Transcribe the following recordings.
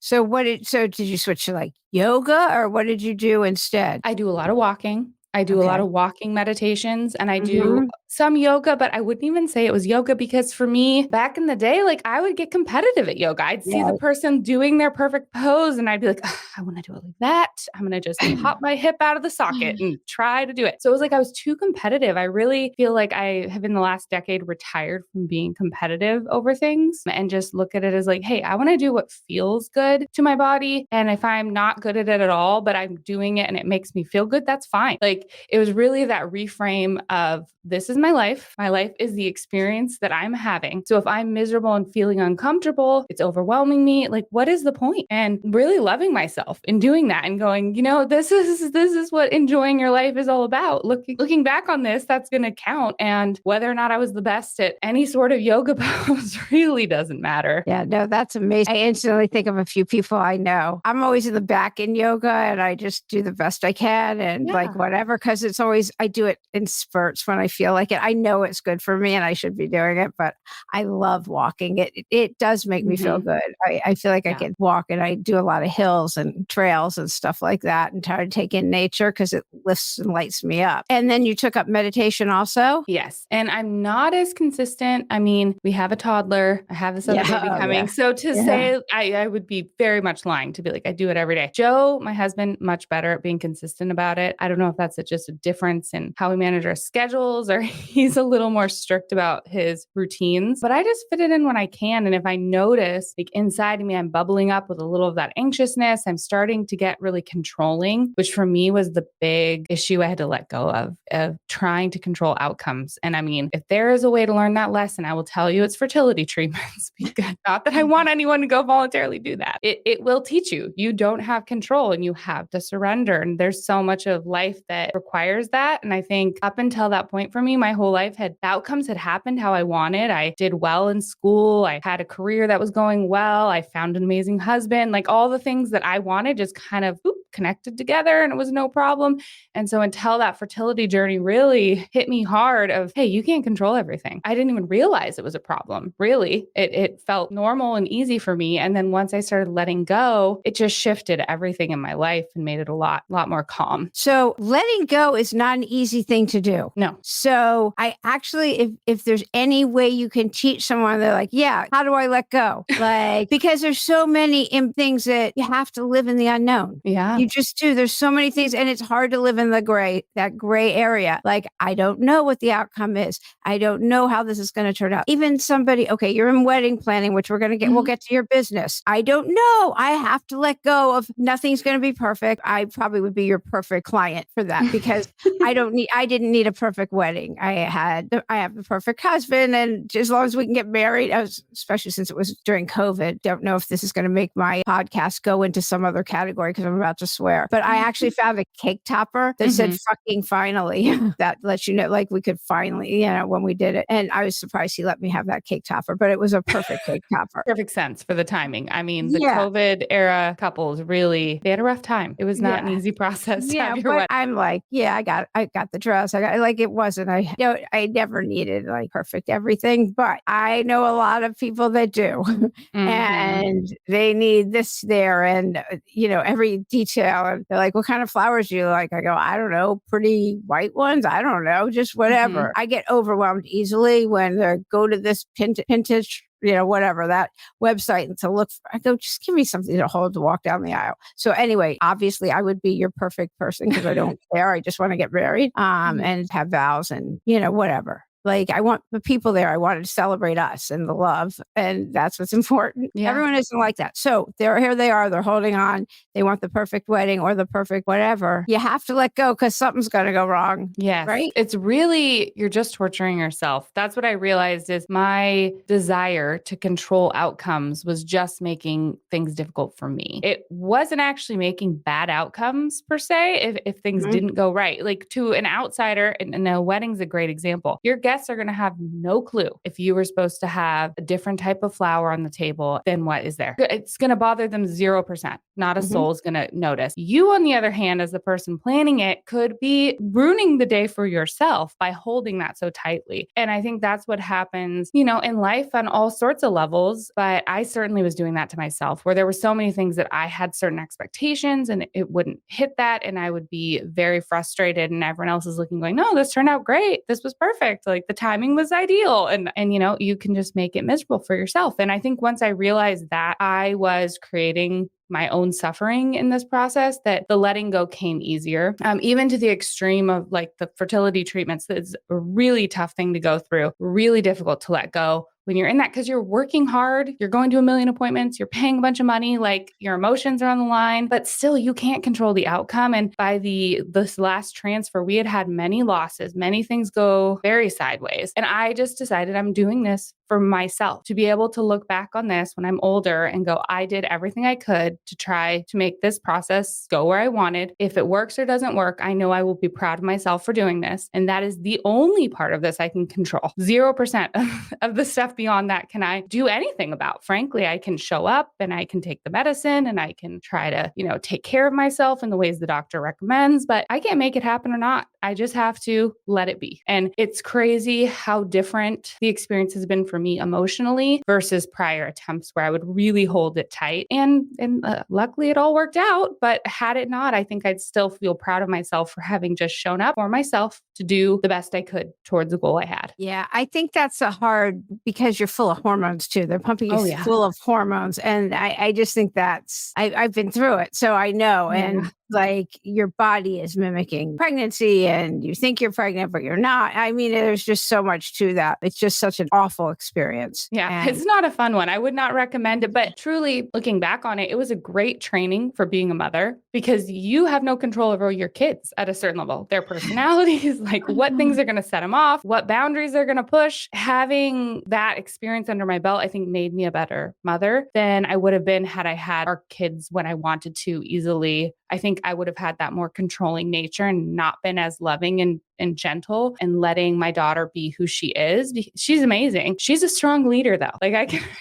So did you switch to like yoga or what did you do instead? I do a lot of walking. I do a lot of walking meditations and I do Mhm. some yoga, but I wouldn't even say it was yoga because for me, back in the day, like I would get competitive at yoga. I'd see the Yeah. person doing their perfect pose and I'd be like, "Ugh, I want to do it like that. I'm going to just pop my hip out of the socket and try to do it." So it was like I was too competitive. I really feel like I have in the last decade retired from being competitive over things and just look at it as like, hey, I want to do what feels good to my body. And if I'm not good at it at all, but I'm doing it and it makes me feel good, that's fine. Like it was really that reframe of this is my life. My life is the experience that I'm having. So if I'm miserable and feeling uncomfortable, it's overwhelming me. Like, what is the point? And really loving myself in doing that and going, this is what enjoying your life is all about. Looking back on this, that's going to count. And whether or not I was the best at any sort of yoga pose really doesn't matter. Yeah, no, that's amazing. I instantly think of a few people I know. I'm always in the back in yoga and I just do the best I can and like whatever, because it's always, I do it in spurts when I feel like it. I know it's good for me and I should be doing it, but I love walking. It does make me feel good. I feel like I can walk and I do a lot of hills and trails and stuff like that and try to take in nature because it lifts and lights me up. And then you took up meditation also? Yes. And I'm not as consistent. I mean, we have a toddler. I have this other baby coming. So to say I would be very much lying to be like, I do it every day. Joe, my husband, much better at being consistent about it. I don't know if that's just a difference in how we manage our schedules or he's a little more strict about his routines, but I just fit it in when I can. And if I notice like inside of me, I'm bubbling up with a little of that anxiousness, I'm starting to get really controlling, which for me was the big issue I had to let go of trying to control outcomes. And I mean, if there is a way to learn that lesson, I will tell you it's fertility treatments. Because not that I want anyone to go voluntarily do that. It will teach you. You don't have control and you have to surrender. And there's so much of life that requires that. And I think up until that point for me, my whole life outcomes had happened how I wanted. I did well in school. I had a career that was going well. I found an amazing husband. Like all the things that I wanted just kind of connected together and it was no problem. And so until that fertility journey really hit me hard of, hey, you can't control everything. I didn't even realize it was a problem. Really, it felt normal and easy for me. And then once I started letting go, it just shifted everything in my life and made it a lot more calm. So letting go is not an easy thing to do. No. So I actually, if there's any way you can teach someone, they're like, yeah, how do I let go? Like, because there's so many things that you have to live in the unknown. Yeah. You just do. There's so many things and it's hard to live in that gray area. Like, I don't know what the outcome is. I don't know how this is going to turn out. Even somebody, okay, you're in wedding planning, which we'll get to your business. I don't know. I have to let go of nothing's going to be perfect. I probably would be your perfect client for that because I didn't need a perfect wedding. I have the perfect husband. And as long as we can get married, especially since it was during COVID, don't know if this is going to make my podcast go into some other category because I'm about to swear, but I actually found a cake topper that said fucking finally. That lets you know, like we could finally, when we did it. And I was surprised he let me have that cake topper, but it was a perfect cake topper. Perfect sense for the timing. I mean, the COVID era couples really, they had a rough time. It was not an easy process. But I'm like, I got the dress. It wasn't, I never needed like perfect everything, but I know a lot of people that do and they need this there and, every detail. And they're like, what kind of flowers do you like? I go, I don't know, pretty white ones. I don't know, just whatever. I get overwhelmed easily when they go to this Pinterest, whatever, that website and to look for, I go, just give me something to hold to walk down the aisle. So anyway, obviously I would be your perfect person because I don't care. I just want to get married and have vows and, whatever. Like I want the people there. I wanted to celebrate us and the love. And that's what's important. Yeah. Everyone isn't like that. So here they are. They're holding on. They want the perfect wedding or the perfect whatever. You have to let go because something's going to go wrong. Yes. Right. It's really, you're just torturing yourself. That's what I realized is my desire to control outcomes was just making things difficult for me. It wasn't actually making bad outcomes per se if things didn't go right. Like to an outsider, and a wedding's a great example. Your guest guests are going to have no clue if you were supposed to have a different type of flower on the table than what is there. It's going to bother them 0%. Not a soul is going to notice. You, on the other hand, as the person planning it, could be ruining the day for yourself by holding that so tightly. And I think that's what happens, in life on all sorts of levels. But I certainly was doing that to myself, where there were so many things that I had certain expectations and it wouldn't hit that. And I would be very frustrated, and everyone else is looking, going, no, this turned out great. This was perfect. Like the timing was ideal. And you can just make it miserable for yourself. And I think once I realized that I was creating my own suffering in this process, that the letting go came easier, even to the extreme of like the fertility treatments. It's a really tough thing to go through, really difficult to let go when you're in that, because you're working hard, you're going to a million appointments, you're paying a bunch of money, like your emotions are on the line, but still you can't control the outcome. And by this last transfer, we had many losses, many things go very sideways. And I just decided I'm doing this for myself, to be able to look back on this when I'm older and go, I did everything I could to try to make this process go where I wanted. If it works or doesn't work, I know I will be proud of myself for doing this. And that is the only part of this I can control. 0% of the stuff beyond that can I do anything about. Frankly, I can show up and I can take the medicine and I can try to, take care of myself in the ways the doctor recommends, but I can't make it happen or not. I just have to let it be. And it's crazy how different the experience has been for me emotionally versus prior attempts where I would really hold it tight. And luckily it all worked out. But had it not, I think I'd still feel proud of myself for having just shown up for myself to do the best I could towards the goal I had. Yeah, I think that's a hard, because you're full of hormones too. They're pumping you full of hormones. And I just think I've been through it. So I know. Yeah. And like your body is mimicking pregnancy and you think you're pregnant, but you're not. I mean, there's just so much to that. It's just such an awful experience. Yeah, it's not a fun one. I would not recommend it. But truly looking back on it, it was a great training for being a mother, because you have no control over your kids at a certain level, their personalities, like what things are going to set them off, what boundaries they're going to push. Having that experience under my belt, I think made me a better mother than I would have been had I had our kids when I wanted to easily. I think I would have had that more controlling nature and not been as loving and gentle, and letting my daughter be who she is. She's amazing. She's a strong leader though.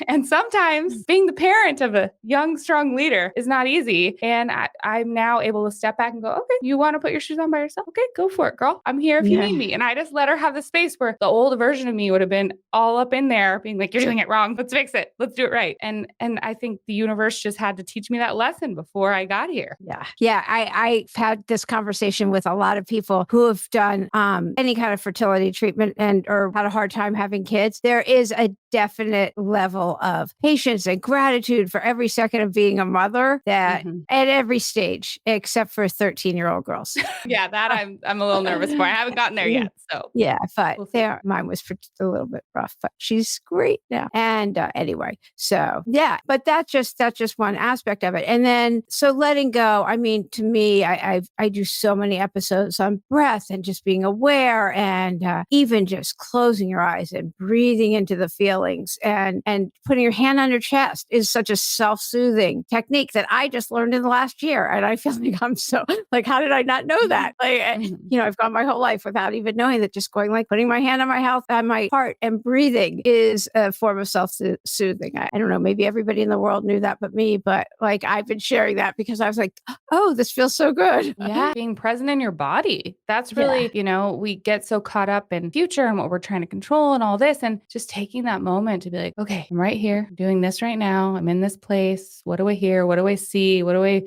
And sometimes being the parent of a young, strong leader is not easy. And I'm now able to step back and go, okay, you want to put your shoes on by yourself? Okay, go for it, girl. I'm here if you need me. And I just let her have the space, where the old version of me would have been all up in there being like, you're doing it wrong. Let's fix it. Let's do it right. And I think the universe just had to teach me that lesson before I got here. Yeah. Yeah. I've had this conversation with a lot of people who have done any kind of fertility treatment or had a hard time having kids. There is a definite level of patience and gratitude for every second of being a mother at every stage, except for 13-year-old girls. Yeah, that I'm a little nervous for. I haven't gotten there yet. So yeah, but mine was a little bit rough, but she's great now. And anyway, so yeah, but that's just one aspect of it. And then so letting go. I mean, to me, I do so many episodes on breath and just being aware, and even just closing your eyes and breathing into the feelings, and putting your hand on your chest is such a self-soothing technique that I just learned in the last year. And I feel like I'm so like, how did I not know that? Like, I've gone my whole life without even knowing that. Just going like putting my hand on my heart and breathing is a form of self-soothing. I don't know, maybe everybody in the world knew that but me, but like I've been sharing that because I was like, oh, this feels so good. Yeah, being present in your body. That's really, we get so caught up in future and what we're trying to control and all this, and just taking that moment to be like, okay, I'm right here, I'm doing this right now. I'm in this place. What do I hear? What do I see? What do I,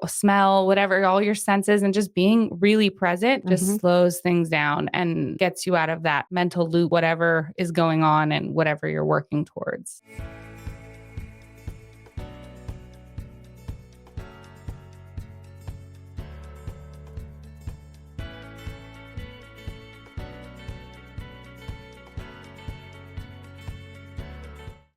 smell, whatever, all your senses, and just being really present just slows things down and gets you out of that mental loop, whatever is going on and whatever you're working towards.